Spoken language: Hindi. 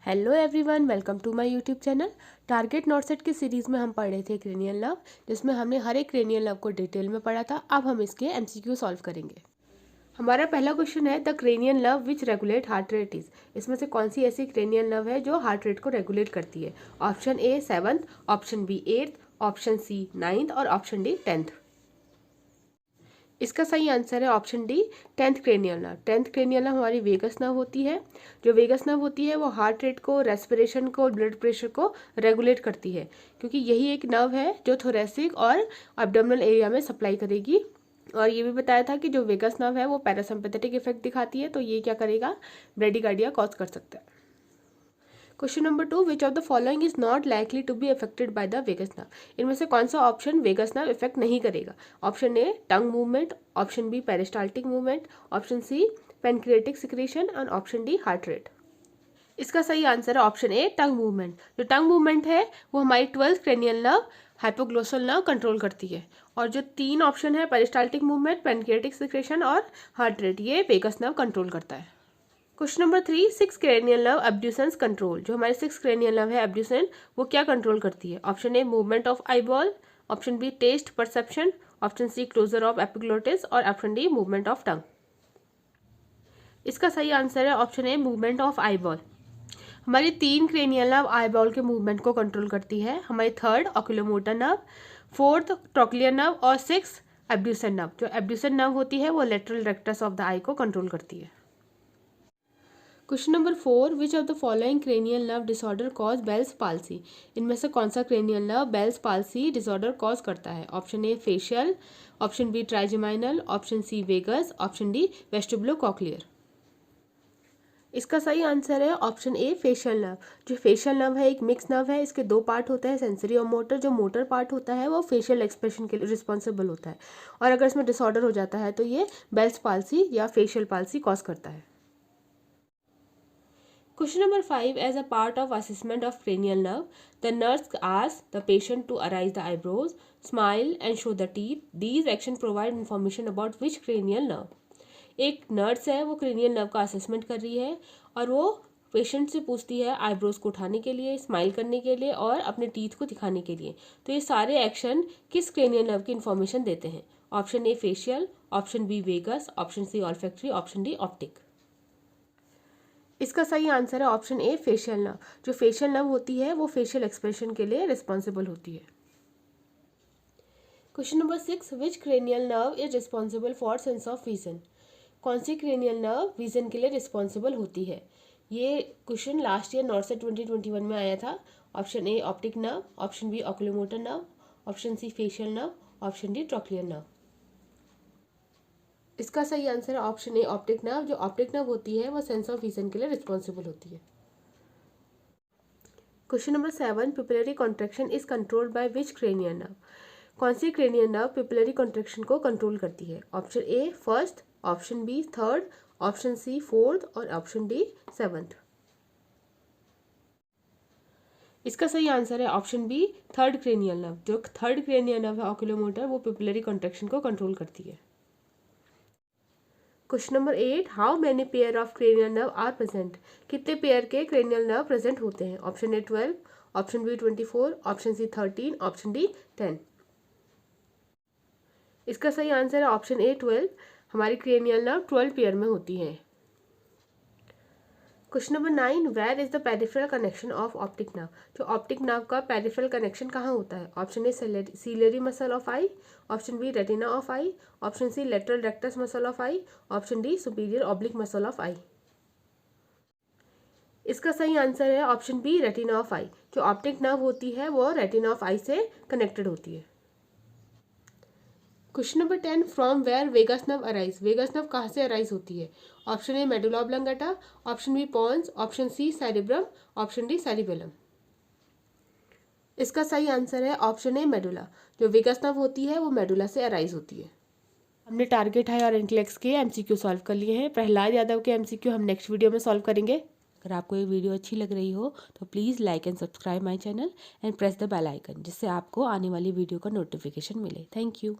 Hello everyone, welcome to my YouTube channel. Target NORCET की सीरीज़ में हम पढ़ रहे थे क्रेनियल नर्व, जिसमें हमने हर एक क्रेनियल नर्व को डिटेल में पढ़ा था। अब हम इसके एमसीक्यू सॉल्व करेंगे। हमारा पहला क्वेश्चन है the cranial nerve which regulate heart rate is. इसमें से कौन सी ऐसी क्रेनियल नर्व है जो हार्ट रेट को रेगुलेट करती है? Option A 7th, option B 8th, option C 9th और ऑप्शन डी 10th। इसका सही आंसर है option D 10th cranial nerve. 10th cranial nerve हमारी वेगस नर्व होती है। जो वेगस नर्व होती है वो हार्ट रेट को, रेस्पिरेशन को, ब्लड प्रेशर को रेगुलेट करती है, क्योंकि यही एक नर्व है जो थोरेसिक और एब्डोमिनल एरिया में सप्लाई करेगी। और ये भी बताया था कि जो वेगस नर्व है वो पैरासिम्पैथेटिक इफेक्ट दिखाती है, तो ये क्या करेगा? ब्रेडिकार्डिया कॉज कर सकता है। Question number 2, which of the following is not likely to be affected by the vagus nerve. इनमें से कौन सा ऑप्शन वेगस नर्व इफेक्ट नहीं करेगा? Option A tongue movement, option B peristaltic movement, option C pancreatic secretion और ऑप्शन डी हार्ट रेट। इसका सही आंसर है ऑप्शन ए टंग मूवमेंट। जो टंग मूवमेंट है वो हमारी 12th cranial nerve hypoglossal nerve control करती है। और जो तीन ऑप्शन है पेरिस्टाल्टिक मूवमेंट, पेनक्रिएटिक सिक्रेशन और हार्ट रेट, ये वेगस नर्व कंट्रोल करता है। Question number 3, 6 cranial nerve abducens control. जो हमारे 6 क्रेनियल नर्व है एब्ड्यूसेंस, वो क्या कंट्रोल करती है? Option A movement of eyeball, option B taste perception, option C closure of epiglottis और option D movement of tongue. इसका सही आंसर है option A movement of eyeball. हमारी 3 क्रेनियल नर्व आईबॉल के मूवमेंट को कंट्रोल करती है। हमारी 3rd oculomotor nerve, 4th trochlear nerve और 6th एब्ड्यूसेंस नर्व। जो एब्ड्यूसेंस नर्व होती है वो lateral rectus of the eye को कंट्रोल करती है। Question number 4, which of the following cranial nerve disorder cause Bell's palsy. इनमें से कौन सा cranial nerve Bell's palsy disorder cause करता है? Option A facial, option B trigeminal, option C vagus, option D vestibulo cochlear. इसका सही आंसर है ऑप्शन ए फेशियल नर्व। जो फेशियल नर्व है एक मिक्स नर्व है। इसके दो पार्ट होते हैं, सेंसरी और मोटर। जो मोटर पार्ट होता है वो फेशियल एक्सप्रेशन के लिए रिस्पॉन्सिबल होता है, और अगर इसमें डिसऑर्डर हो जाता है तो ये बेल्स पाल्सी या फेशियल पाल्सी कॉज करता है। Question number 5, as a part of assessment of cranial nerve, the nurse asks the patient to arise the eyebrows, smile and show the teeth. These actions provide information about which cranial nerve. एक नर्स है, वो क्रेनियल नर्व का असेसमेंट कर रही है और वो पेशेंट से पूछती है आईब्रोज को उठाने के लिए, स्माइल करने के लिए और अपने टीथ को दिखाने के लिए। तो ये सारे एक्शन किस क्रेनियल नर्व की इन्फॉर्मेशन देते हैं? Option A facial, option B vagus, option C olfactory, option D optic. इसका सही आंसर है ऑप्शन ए फेशियल नर्व। जो फेशियल नर्व होती है वो फेशियल एक्सप्रेशन के लिए रिस्पॉन्सिबल होती है। Question number 6, which cranial nerve is responsible for sense of vision. कौन सी क्रेनियल नर्व विजन के लिए रिस्पॉन्सिबल होती है? ये क्वेश्चन लास्ट ईयर नॉर्सेट 2021 में आया था। Option A optic nerve, option B oculomotor nerve, option C facial nerve, option D trochlear nerve. इसका सही आंसर है ऑप्शन ए ऑप्टिक नर्व। जो ऑप्टिक नर्व होती है वो सेंस ऑफ विजन के लिए रिस्पॉन्सिबल होती है। Question number 7, pupillary contraction is controlled by which cranial nerve. कौन सी क्रेनियल नर्व पिपिलरी कॉन्ट्रैक्शन को कंट्रोल करती है? Option A first, option B 3rd, option C 4th और ऑप्शन डी 7th। इसका सही आंसर है option B 3rd cranial nerve. जो 3rd क्रेनियल नर्व है ऑक्यूलोमोटर, वो पिपिलरी कॉन्ट्रैक्शन को कंट्रोल करती है। Question number 8, how many pair of cranial nerve are present. कितने पेयर के क्रेनियल नर्व प्रेजेंट होते हैं? Option A 12, option B 24, option C 13, option D 10। इसका सही आंसर है ऑप्शन ए 12। हमारी क्रेनियल नर्व 12 पेयर में होती हैं। Question number 9, where is the peripheral connection of optic nerve. जो ऑप्टिक नर्व का पेरिफेरल कनेक्शन कहाँ होता है? Option A ciliary muscle of eye, option B retina of eye, option C lateral rectus muscle of eye, option D superior oblique muscle of eye. इसका सही आंसर है option B retina of eye. जो ऑप्टिक नर्व होती है वो रेटिना ऑफ आई से कनेक्टेड होती है। Question number 10, from where vagus nerve arise. Vagus nerve कहाँ से अराइज होती है? Option A medulla oblongata, option B pons, option C cerebrum, option D cerebellum. इसका सही आंसर है ऑप्शन ए मेडुला। जो वेगस नर्व होती है वो मेडुला से अराइज होती है। हमने टारगेट हाई और इंटेलेक्ट्स के एमसीक्यू सॉल्व कर लिए हैं। प्रहलाद यादव के एमसीक्यू हम नेक्स्ट वीडियो में सॉल्व करेंगे। अगर आपको ये वीडियो अच्छी लग रही हो तो please like and subscribe my channel and press the bell icon, जिससे आपको आने वाली वीडियो का नोटिफिकेशन मिले। Thank you.